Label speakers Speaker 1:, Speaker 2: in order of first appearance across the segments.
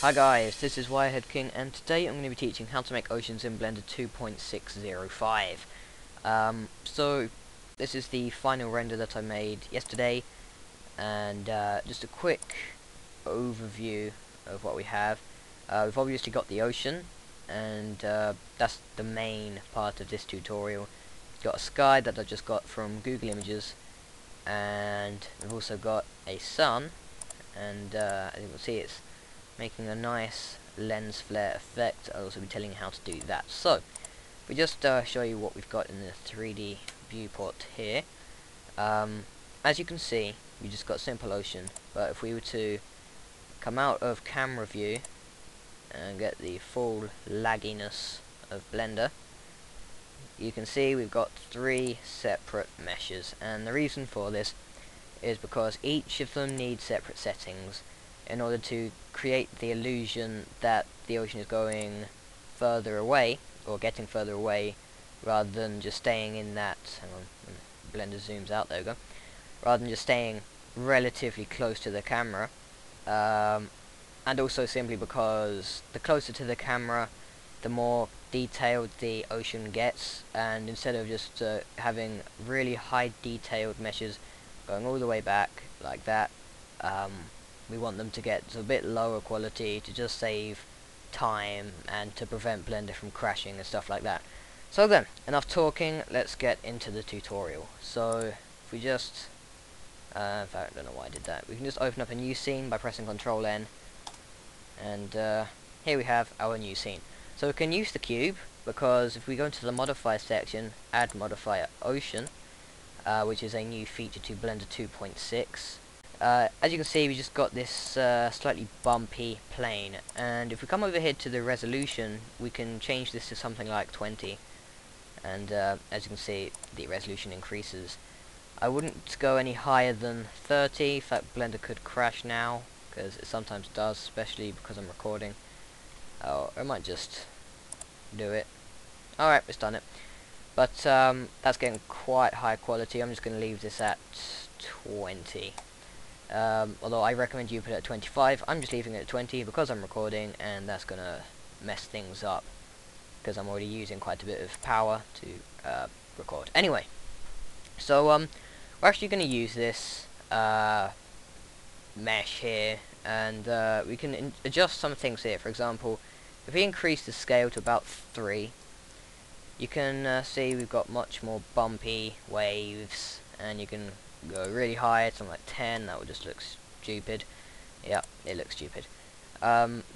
Speaker 1: Hi guys, this is Wireheadking, and today I'm going to be teaching how to make oceans in Blender 2.605. So this is the final render that I made yesterday, and just a quick overview of what we have. We've obviously got the ocean, and that's the main part of this tutorial. We've got a sky that I just got from Google Images, and we've also got a sun, and as you can see, it's making a nice lens flare effect. I'll also be telling you how to do that. So, we just show you what we've got in the 3D viewport here. As you can see, we just got simple ocean, but if we were to come out of camera view and get the full lagginess of Blender, you can see we've got 3 separate meshes, and the reason for this is because each of them needs separate settings in order to create the illusion that the ocean is going further away, or getting further away, rather than just staying in that, hang on, when Blender zooms out, there we go, rather than just staying relatively close to the camera, and also simply because the closer to the camera, the more detailed the ocean gets, and instead of just having really high detailed meshes going all the way back like that, we want them to get to a bit lower quality to just save time and to prevent Blender from crashing and stuff like that. So then, enough talking, let's get into the tutorial. So if we just, in fact, I don't know why I did that. We can just open up a new scene by pressing Ctrl N, and here we have our new scene. So we can use the cube, because if we go into the modifier section, add Modifier Ocean, which is a new feature to Blender 2.6. As you can see, we just got this slightly bumpy plane, and if we come over here to the resolution, we can change this to something like 20, and as you can see, the resolution increases. I wouldn't go any higher than 30. In fact, Blender could crash now, because it sometimes does, especially because I'm recording. Oh, I might just do it. Alright, it's done it. But that's getting quite high quality. I'm just going to leave this at 20. Although I recommend you put it at 25, I'm just leaving it at 20 because I'm recording, and that's going to mess things up because I'm already using quite a bit of power to record. Anyway, so we're actually going to use this mesh here, and we can adjust some things here. For example, if we increase the scale to about 3, you can see we've got much more bumpy waves, and you can go really high, something like 10, that would just look stupid. Yeah, it looks stupid.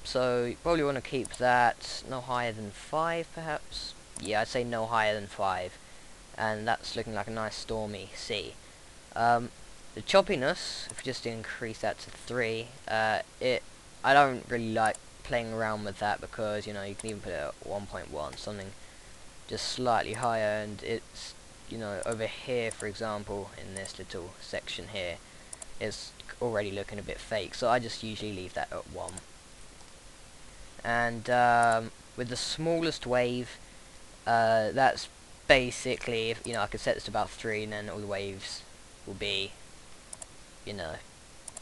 Speaker 1: So you probably want to keep that no higher than 5, perhaps. Yeah, I'd say no higher than 5, and that's looking like a nice stormy sea. The choppiness, if we just increase that to 3, I don't really like playing around with that, because, you know, you can even put it at 1.1, something just slightly higher, and it's, you know, over here, for example, in this little section here, it's already looking a bit fake, so I just usually leave that at 1. And with the smallest wave, that's basically, you know, I could set this to about 3, and then all the waves will be, you know,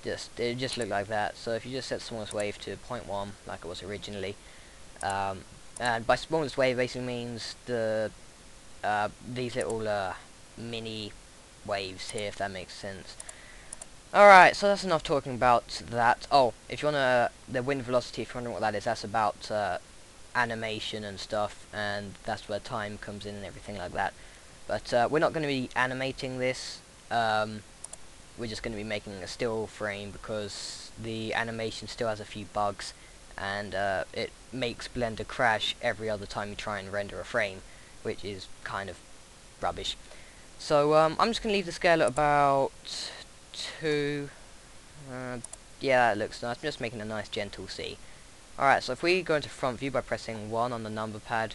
Speaker 1: it just look like that. So if you just set the smallest wave to 0.1, like it was originally, and by smallest wave basically means these little mini waves here, if that makes sense. Alright, so that's enough talking about that. Oh, if you wanna, the wind velocity, if you're wondering what that is, that's about animation and stuff, and that's where time comes in and everything like that. But we're not going to be animating this, we're just going to be making a still frame, because the animation still has a few bugs, and it makes Blender crash every other time you try and render a frame, which is kind of rubbish. So I'm just going to leave the scale at about 2. Yeah, that looks nice. I'm just making a nice gentle sea. Alright, so if we go into front view by pressing 1 on the number pad,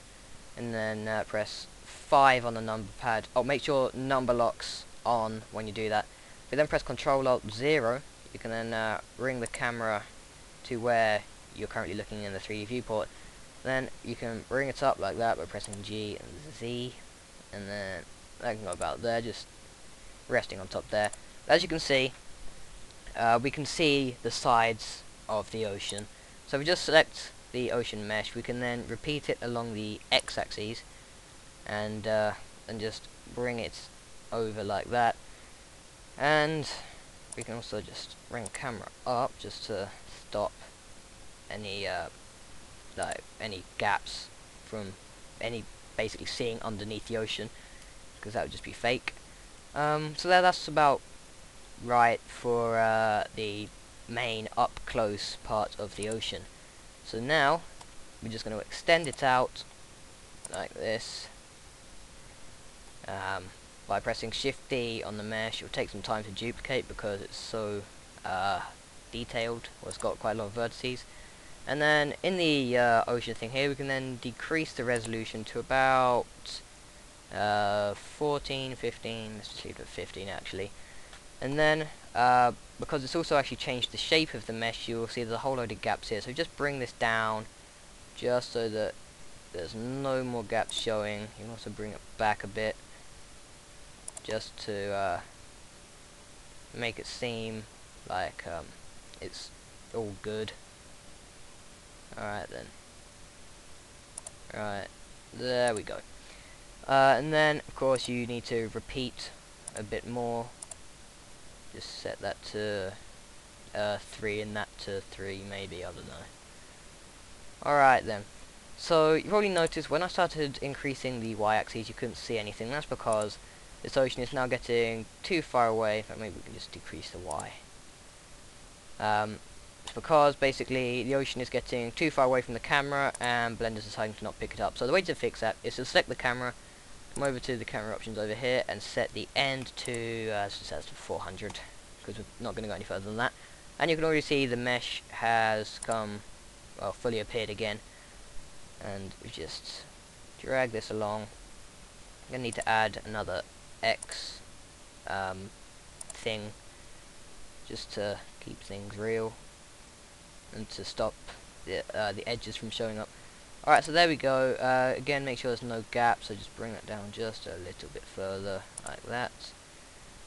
Speaker 1: and then press 5 on the number pad. Oh, make sure number lock's on when you do that. If you then press Ctrl-Alt-0, you can then bring the camera to where you're currently looking in the 3D viewport. Then you can bring it up like that by pressing G and Z, and then I can go about there, just resting on top there. As you can see, we can see the sides of the ocean. So we just select the ocean mesh, we can then repeat it along the x-axis and just bring it over like that, and we can also just bring the camera up just to stop any like any gaps from any basically seeing underneath the ocean, because that would just be fake. So that's about right for the main up close part of the ocean. So now we're just going to extend it out like this by pressing Shift D on the mesh. It will take some time to duplicate because it's so detailed, or it's got quite a lot of vertices. And then in the ocean thing here, we can then decrease the resolution to about 14, 15, let's just leave it at 15 actually. And then because it's also actually changed the shape of the mesh, you'll see there's a whole load of gaps here. So just bring this down just so that there's no more gaps showing. You can also bring it back a bit just to make it seem like it's all good. Alright then. Alright, there we go. And then of course you need to repeat a bit more. Just set that to 3 and that to 3 maybe, I don't know. Alright then. So you probably noticed when I started increasing the y-axis you couldn't see anything. That's because this ocean is now getting too far away. In fact, maybe we can just decrease the y. It's because basically the ocean is getting too far away from the camera and Blender's deciding to not pick it up. So the way to fix that is to select the camera, come over to the camera options over here and set the end to, set to 400, because we're not going to go any further than that. And you can already see the mesh has come, well, fully appeared again. And we just drag this along. I'm going to need to add another X thing just to keep things real and to stop the edges from showing up. Alright, so there we go. Again, make sure there's no gap, so just bring that down just a little bit further, like that.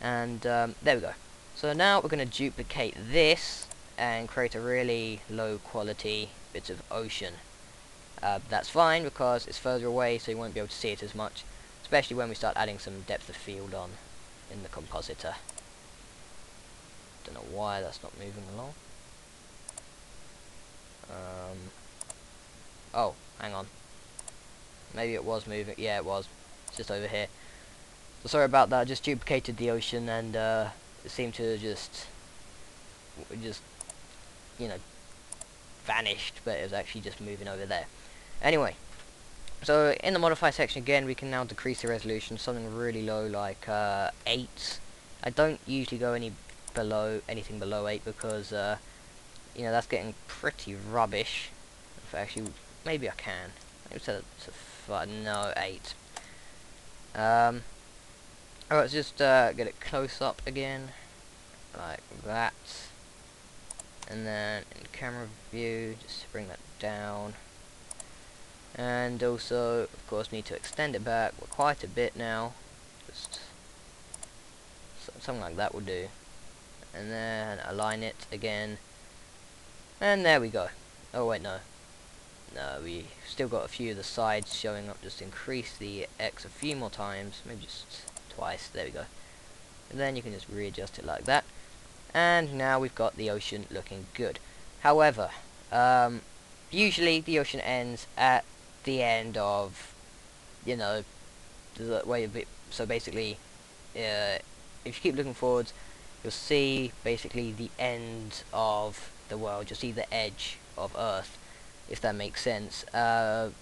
Speaker 1: And there we go. So now we're going to duplicate this and create a really low quality bit of ocean. That's fine because it's further away, so you won't be able to see it as much, especially when we start adding some depth of field on in the compositor. Don't know why that's not moving along. Oh, hang on. Maybe it was moving. Yeah, it was. It's just over here. So sorry about that. I just duplicated the ocean and it seemed to just you know, vanished, but it was actually just moving over there. Anyway, so in the modify section again, we can now decrease the resolution, something really low like 8. I don't usually go anything below 8 because you know, that's getting pretty rubbish. If actually, maybe I can. Maybe set it to no 8. Alright, let's just get it close up again, like that. And then in camera view, just bring that down. And also, of course, need to extend it back quite a bit now. Just something like that will do. And then align it again. And there we go. Oh wait, no. No, we still got a few of the sides showing up. Just increase the X a few more times. Maybe just twice. There we go. And then you can just readjust it like that. And now we've got the ocean looking good. However, usually the ocean ends at the end of, you know, the way a bit. So basically, if you keep looking forwards, you'll see basically the end of the world. You'll see the edge of Earth, if that makes sense. So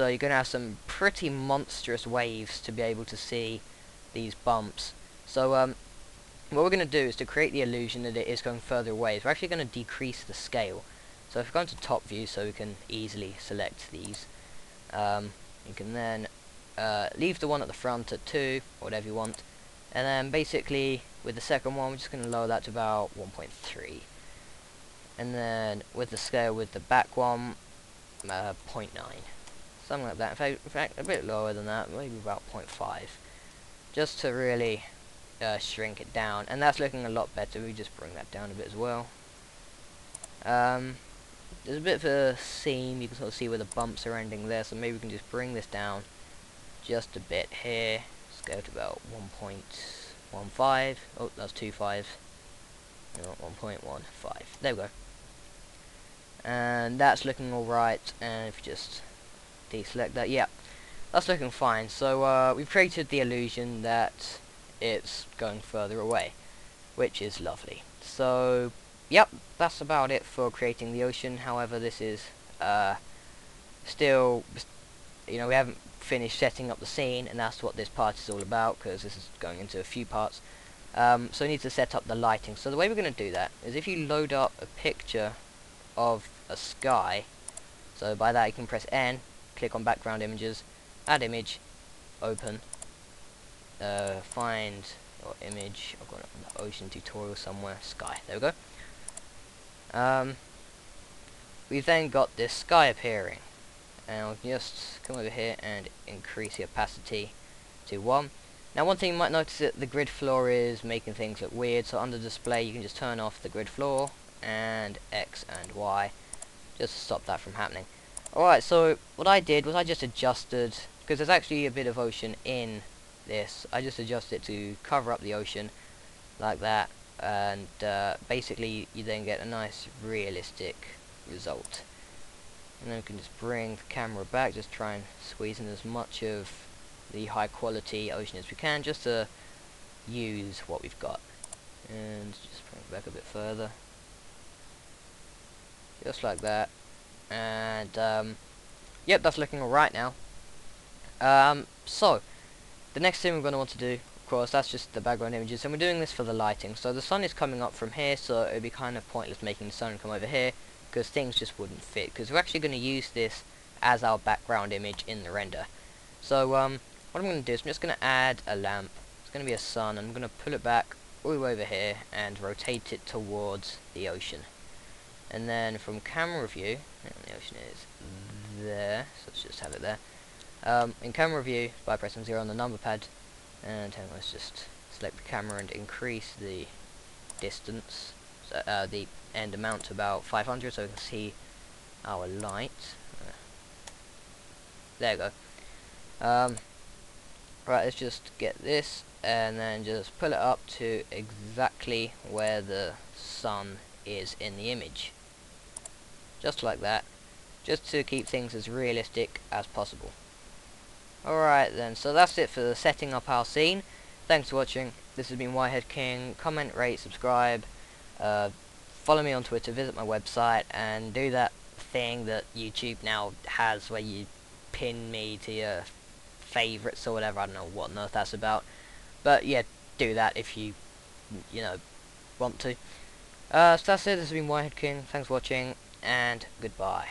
Speaker 1: you're going to have some pretty monstrous waves to be able to see these bumps. So what we're going to do is to create the illusion that it is going further away. We're actually going to decrease the scale. So if we go into top view, so we can easily select these, you can then leave the one at the front at 2, or whatever you want, and then basically with the second one we're just going to lower that to about 1.3, and then with the scale with the back one 0.9, something like that. In fact a bit lower than that, maybe about 0.5, just to really shrink it down, and that's looking a lot better. We just bring that down a bit as well. there's a bit of a seam. You can sort of see where the bumps are ending there, so maybe we can just bring this down just a bit here. Let's go to about 1.15. Oh, that's 2.5. No, 1.15. There we go. And that's looking alright. And if you just deselect that, yeah, that's looking fine. So we've created the illusion that it's going further away, which is lovely. So yep, that's about it for creating the ocean. However, this is still, you know, we haven't finished setting up the scene, and that's what this part is all about, because this is going into a few parts. So we need to set up the lighting. So the way we're going to do that is if you load up a picture of a sky, so by that you can press N, click on background images, add image, open, find your image. I've got it on the ocean tutorial somewhere. Sky, there we go. We've then got this sky appearing, and I'll just come over here and increase the opacity to 1. Now one thing you might notice that the grid floor is making things look weird, so under display you can just turn off the grid floor and X and Y just to stop that from happening. Alright, so what I did was I just adjusted, because there's actually a bit of ocean in this, I just adjusted it to cover up the ocean like that, and basically you then get a nice realistic result. And then we can just bring the camera back, just try and squeeze in as much of the high quality ocean as we can, just to use what we've got. And just bring it back a bit further, just like that. And yep, that's looking alright now. So the next thing we're going to want to do, of course, that's just the background images, and we're doing this for the lighting. So the sun is coming up from here, so it would be kind of pointless making the sun come over here, because things just wouldn't fit, because we're actually going to use this as our background image in the render. So what I'm going to do is I'm just going to add a lamp. It's going to be a sun, and I'm going to pull it back all the way over here and rotate it towards the ocean. And then from camera view, the ocean is there, so let's just have it there. In camera view, by pressing 0 on the number pad, and let's just select the camera and increase the distance, so, the end amount to about 500, so we can see our light. There we go. Right, let's just get this, and then just pull it up to exactly where the sun is in the image. Just like that, just to keep things as realistic as possible. Alright then, so that's it for the setting up our scene. Thanks for watching. This has been Wireheadking. Comment, rate, subscribe, follow me on Twitter, visit my website, and do that thing that YouTube now has where you pin me to your favourites or whatever. I don't know what on earth that's about, but yeah, do that if you want to. So that's it. This has been Wireheadking. Thanks for watching, and goodbye.